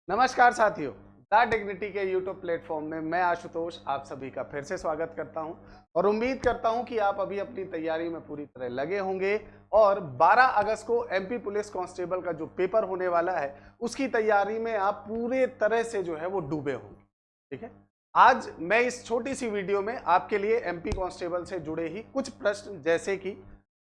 नमस्कार साथियों, the dignity के यूट्यूब प्लेटफॉर्म में मैं आशुतोष आप सभी का फिर से स्वागत करता हूं और उम्मीद करता हूं कि आप अभी अपनी तैयारी में पूरी तरह लगे होंगे और 12 अगस्त को एमपी पुलिस कांस्टेबल का जो पेपर होने वाला है उसकी तैयारी में आप पूरे तरह से जो है वो डूबे होंगे। ठीक है, आज मैं इस छोटी सी वीडियो में आपके लिए एमपी कांस्टेबल से जुड़े ही कुछ प्रश्न, जैसे कि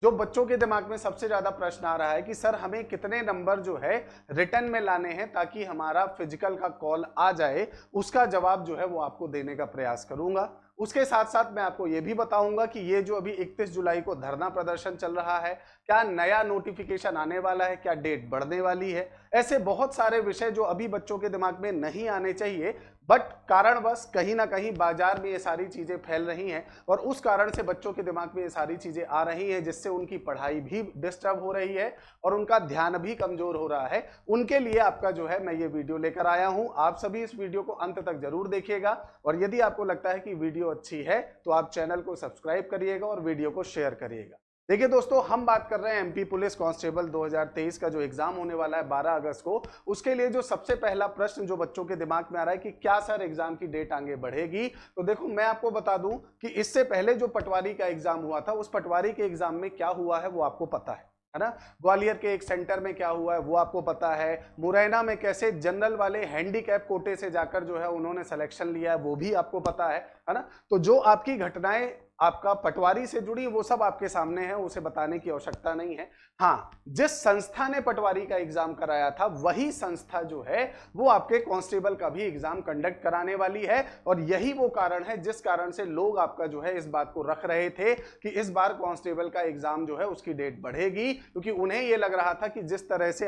जो बच्चों के दिमाग में सबसे ज्यादा प्रश्न आ रहा है कि सर हमें कितने नंबर जो है रिटर्न में लाने हैं ताकि हमारा फिजिकल का कॉल आ जाए, उसका जवाब जो है वो आपको देने का प्रयास करूंगा। उसके साथ साथ मैं आपको ये भी बताऊंगा कि ये जो अभी 31 जुलाई को धरना प्रदर्शन चल रहा है, क्या नया नोटिफिकेशन आने वाला है, क्या डेट बढ़ने वाली है। ऐसे बहुत सारे विषय जो अभी बच्चों के दिमाग में नहीं आने चाहिए, बट कारणवश कहीं ना कहीं बाजार में ये सारी चीजें फैल रही हैं और उस कारण से बच्चों के दिमाग में ये सारी चीजें आ रही हैं, जिससे उनकी पढ़ाई भी डिस्टर्ब हो रही है और उनका ध्यान भी कमजोर हो रहा है। उनके लिए आपका जो है मैं ये वीडियो लेकर आया हूं। आप सभी इस वीडियो को अंत तक जरूर देखिएगा और यदि आपको लगता है कि वीडियो अच्छी है तो आप चैनल को सब्सक्राइब करिएगा और वीडियो को शेयर करिएगा। देखिए दोस्तों, हम बात कर रहे हैं एमपी पुलिस कांस्टेबल 2023 का जो एग्जाम होने वाला है 12 अगस्त को। उसके लिए जो सबसे पहला प्रश्न जो बच्चों के दिमाग में आ रहा है कि क्या सर एग्जाम की डेट आगे बढ़ेगी, तो देखो मैं आपको बता दूं कि इससे पहले जो पटवारी का एग्जाम हुआ था, उस पटवारी के एग्जाम में क्या हुआ है वो आपको पता है ना। ग्वालियर के एक सेंटर में क्या हुआ है वो आपको पता है। मुरैना में कैसे जनरल वाले हैंडीकैप कोटे से जाकर जो है उन्होंने सिलेक्शन लिया है वो भी आपको पता है ना। तो जो आपकी घटनाएं आपका पटवारी से जुड़ी वो सब आपके सामने है, उसे बताने की आवश्यकता नहीं है। हाँ, जिस संस्था ने पटवारी का एग्जाम कराया था वही संस्था जो है वो आपके कांस्टेबल का भी एग्जाम कंडक्ट कराने वाली है और यही वो कारण है जिस कारण से लोग आपका जो है इस बात को रख रहे थे कि इस बार कांस्टेबल का एग्जाम जो है उसकी डेट बढ़ेगी, क्योंकि उन्हें ये लग रहा था कि जिस तरह से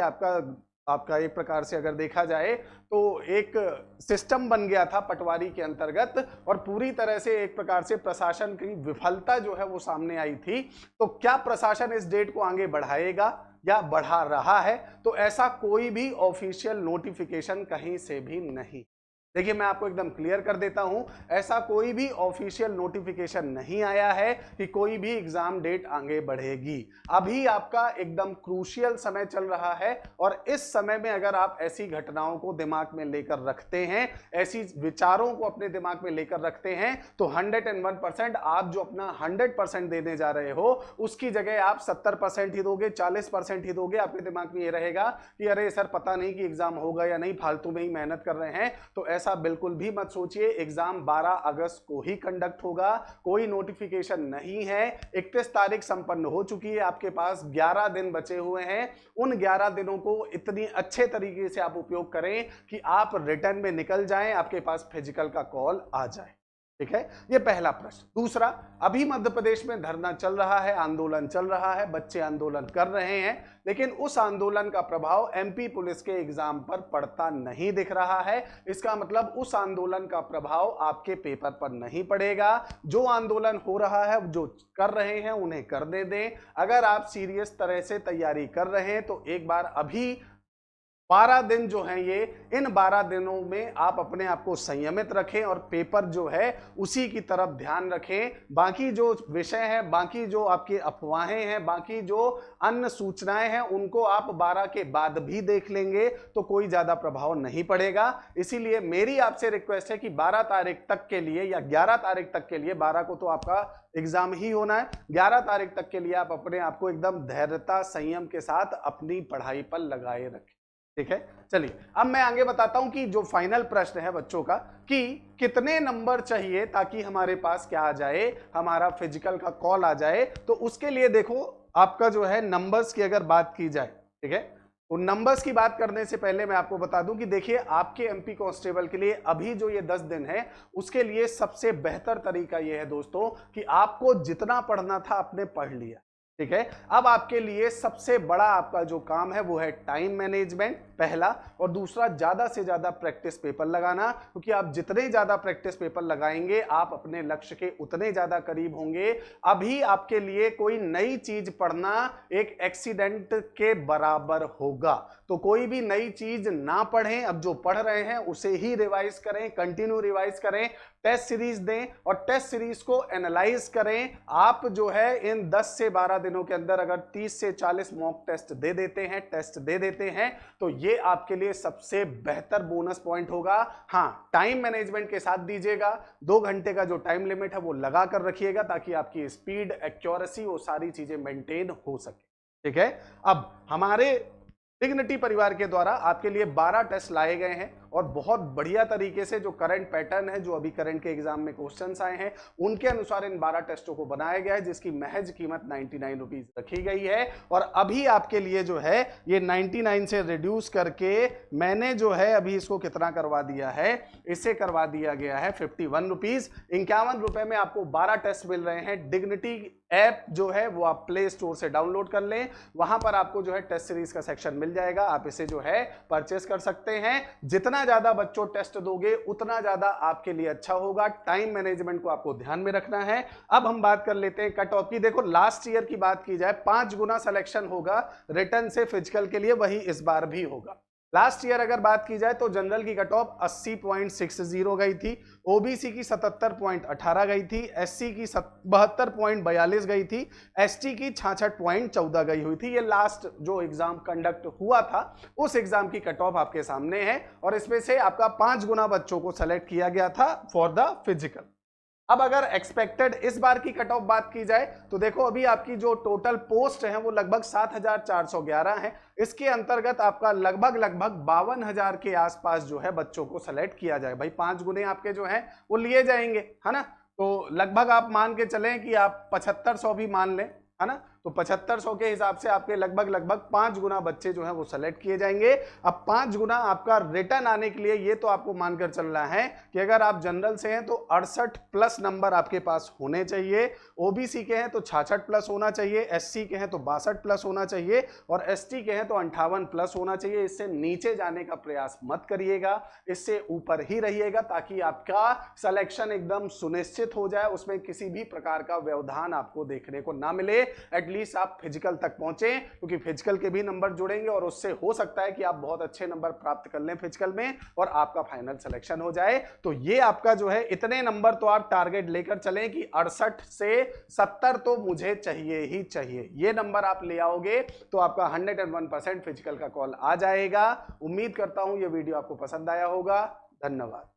आपका एक प्रकार से अगर देखा जाए तो एक सिस्टम बन गया था पटवारी के अंतर्गत और पूरी तरह से एक प्रकार से प्रशासन की विफलता जो है वो सामने आई थी। तो क्या प्रशासन इस डेट को आगे बढ़ाएगा या बढ़ा रहा है, तो ऐसा कोई भी ऑफिशियल नोटिफिकेशन कहीं से भी नहीं। देखिए मैं आपको एकदम क्लियर कर देता हूं, ऐसा कोई भी ऑफिशियल नोटिफिकेशन नहीं आया है कि कोई भी एग्जाम डेट आगे बढ़ेगी। अभी आपका एकदम क्रूशियल समय चल रहा है और इस समय में अगर आप ऐसी घटनाओं को दिमाग में लेकर रखते हैं, ऐसी विचारों को अपने दिमाग में लेकर रखते हैं, तो 101% आप जो अपना 100% देने जा रहे हो उसकी जगह आप 70% ही दोगे, 40% ही दोगे। आपके दिमाग में ये रहेगा कि अरे सर पता नहीं कि एग्जाम होगा या नहीं, फालतू में ही मेहनत कर रहे हैं। तो ऐसा बिल्कुल भी मत सोचिए। एग्जाम 12 अगस्त को ही कंडक्ट होगा, कोई नोटिफिकेशन नहीं है। 31 तारीख संपन्न हो चुकी है, आपके पास 11 दिन बचे हुए हैं। उन 11 दिनों को इतनी अच्छे तरीके से आप उपयोग करें कि आप रिटर्न में निकल जाएं, आपके पास फिजिकल का कॉल आ जाए। ठीक है, ये पहला प्रश्न। दूसरा, अभी मध्य प्रदेश में धरना चल रहा है, आंदोलन चल रहा है, बच्चे आंदोलन कर रहे हैं, लेकिन उस आंदोलन का प्रभाव एमपी पुलिस के एग्जाम पर पड़ता नहीं दिख रहा है। इसका मतलब उस आंदोलन का प्रभाव आपके पेपर पर नहीं पड़ेगा। जो आंदोलन हो रहा है, जो कर रहे हैं उन्हें करने दें। अगर आप सीरियस तरह से तैयारी कर रहे हैं तो एक बार अभी 12 दिन जो हैं ये, इन 12 दिनों में आप अपने आप को संयमित रखें और पेपर जो है उसी की तरफ ध्यान रखें। बाकी जो विषय है, बाकी जो आपकी अफवाहें हैं, बाकी जो अन्य सूचनाएं हैं, उनको आप 12 के बाद भी देख लेंगे तो कोई ज्यादा प्रभाव नहीं पड़ेगा। इसीलिए मेरी आपसे रिक्वेस्ट है कि 12 तारीख तक के लिए या 11 तारीख तक के लिए, 12 को तो आपका एग्जाम ही होना है, 11 तारीख तक के लिए आप अपने आप को एकदम धैर्यता संयम के साथ अपनी पढ़ाई पर लगाए रखें। ठीक है, चलिए अब मैं आगे बताता हूं कि जो फाइनल प्रश्न है बच्चों का कि कितने नंबर चाहिए ताकि हमारे पास क्या आ जाए, हमारा फिजिकल का कॉल आ जाए। तो उसके लिए देखो, आपका जो है नंबर्स की अगर बात की जाए, ठीक है, उन नंबर्स की बात करने से पहले मैं आपको बता दूं कि देखिए आपके एमपी कांस्टेबल के लिए अभी जो ये 10 दिन है उसके लिए सबसे बेहतर तरीका ये है दोस्तों कि आपको जितना पढ़ना था आपने पढ़ लिया। ठीक है, अब आपके लिए सबसे बड़ा आपका जो काम है वो है टाइम मैनेजमेंट पहला, और दूसरा ज्यादा से ज्यादा प्रैक्टिस पेपर लगाना, क्योंकि आप जितने ज्यादा प्रैक्टिस पेपर लगाएंगे आप अपने लक्ष्य के उतने ज्यादा करीब होंगे। अभी आपके लिए कोई नई चीज पढ़ना एक एक्सीडेंट के बराबर होगा। तो तो कोई भी नई चीज ना पढ़ें, अब जो पढ़ रहे हैं उसे ही रिवाइज करें, कंटिन्यू रिवाइज करें, टेस्ट सीरीज दें और टेस्ट सीरीज को एनालाइज करें। आप जो है इन 10 से 12 दिनों के अंदर अगर 30 से 40 मॉक टेस्ट दे देते हैं, टेस्ट दे देते हैं, तो ये आपके लिए सबसे बेहतर बोनस पॉइंट होगा। हाँ, टाइम मैनेजमेंट के साथ दीजिएगा, 2 घंटे का जो टाइम लिमिट है वो लगा कर रखिएगा ताकि आपकी स्पीड, एक्यूरेसी, वो सारी चीजें मेंटेन हो सके। ठीक है, अब हमारे डिग्निटी परिवार के द्वारा आपके लिए 12 टेस्ट लाए गए हैं और बहुत बढ़िया तरीके से जो करंट पैटर्न है, जो अभी करंट के एग्जाम में क्वेश्चंस आए हैं, उनके अनुसार इन 12 टेस्टों को बनाया गया है, जिसकी महज कीमत 99 रुपीज रखी गई है। और अभी आपके लिए जो है ये 99 से रिड्यूस करके मैंने जो है अभी इसको कितना करवा दिया है, इसे करवा दिया गया है 51 रुपीज। 51 रुपए में आपको 12 टेस्ट मिल रहे हैं। डिग्निटी ऐप जो है वो आप प्ले स्टोर से डाउनलोड कर लें, वहां पर आपको जो है टेस्ट सीरीज का सेक्शन मिल जाएगा, आप इसे जो है परचेस कर सकते हैं। जितना ज्यादा बच्चों टेस्ट दोगे उतना ज्यादा आपके लिए अच्छा होगा। टाइम मैनेजमेंट को आपको ध्यान में रखना है। अब हम बात कर लेते हैं कट ऑफ की। देखो, लास्ट ईयर की बात की जाए, 5 गुना सिलेक्शन होगा रिटर्न से फिजिकल के लिए, वही इस बार भी होगा। लास्ट ईयर अगर बात की जाए तो जनरल की कट ऑफ 80.60 गई थी, ओबीसी की 77.18 गई थी, एससी की 72.42 गई थी, एसटी की 66.14 गई हुई थी। ये लास्ट जो एग्जाम कंडक्ट हुआ था उस एग्जाम की कट ऑफ आपके सामने है और इसमें से आपका 5 गुना बच्चों को सेलेक्ट किया गया था फॉर द फिजिकल। अब अगर एक्सपेक्टेड इस बार की कट ऑफ बात की जाए तो देखो, अभी आपकी जो टोटल पोस्ट है वो लगभग 7411 है। इसके अंतर्गत आपका लगभग 52,000 के आसपास जो है बच्चों को सेलेक्ट किया जाए। भाई 5 गुने आपके जो हैं वो लिए जाएंगे, है ना। तो लगभग आप मान के चलें कि आप 7500 भी मान लें, है ना। तो 7500 के हिसाब से आपके लगभग 5 गुना बच्चे जो हैं वो सेलेक्ट किए जाएंगे। अब 5 गुना आपका रिटर्न आने के लिए ये तो आपको मानकर चलना है कि अगर आप जनरल से हैं तो 68 प्लस नंबर आपके पास होने चाहिए, ओबीसी के हैं तो 66 प्लस होना चाहिए, एससी के हैं तो 62 प्लस होना चाहिए और एसटी के हैं तो 58 प्लस होना चाहिए। इससे नीचे जाने का प्रयास मत करिएगा, इससे ऊपर ही रहिएगा ताकि आपका सिलेक्शन एकदम सुनिश्चित हो जाए, उसमें किसी भी प्रकार का व्यवधान आपको देखने को ना मिले। एटलीस्ट आप फिजिकल तक पहुंचे, क्योंकि फिजिकल के भी नंबर जुड़ेंगे और उससे हो सकता है कि आप बहुत अच्छे नंबर प्राप्त कर लें फिजिकल में और आपका फाइनल सिलेक्शन हो जाए। तो ये आपका जो है इतने नंबर तो आप टारगेट लेकर चलें कि 68 से 70 तो मुझे चाहिए ही चाहिए। ये नंबर आप ले आओगे तो आपका 101% फिजिकल का कॉल आ जाएगा। उम्मीद करता हूं ये वीडियो आपको पसंद आया होगा। धन्यवाद।